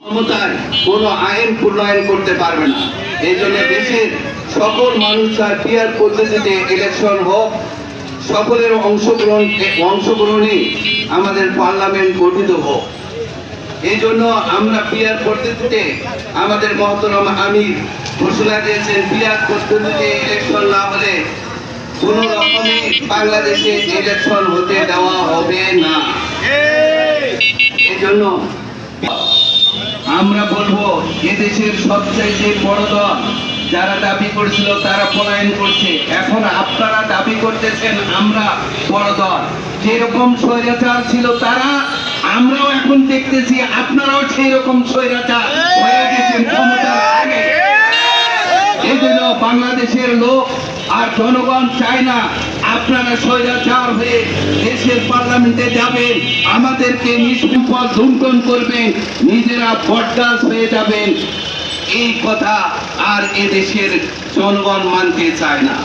ক্ষমতায় কোনো আইন প্রণয়ন করতে পারবে না। এই জন্য দেশের সকল মানুষরা পিয়ার পদ্ধতিতে ইলেকশন হোক, সকলের অংশগ্রহণে আমাদের পার্লামেন্ট গঠিত হোক। এই জন্য আমরা পিয়ার পদ্ধতিতে আমাদের মহতরম আমির ঘোষণা দিয়েছেন, পিয়ার পদ্ধতিতে ইলেকশন না হলে কোন রকমে বাংলাদেশে ইলেকশন হতে দেওয়া হবে না। এই জন্য আমরা বলবো, এদেশের সবচাইতে বড় দল যারা দাবি করেছিল তারা পলায়ন করছে। এখন আপনারা দাবি করতেছেন আমরা বড় দল। যেরকম স্বৈরাচার ছিল তারা, আমরাও এখন দেখতেছি আপনারাও সেই রকম স্বৈরাচার হয়ে গেছেন ক্ষমতার আগে। এই জন্য বাংলাদেশের লোক আর জনগণ চায় না আপনারা স্বৈরাচার হয়ে দেশের পার্লামেন্টে যাবেন, আমাদেরকে নিষ্পদ লুণ্ঠন করবেন, নিজেরা বটগাছ হয়ে যাবেন। এই কথা আর এদেশের জনগণ মানতে চায় না।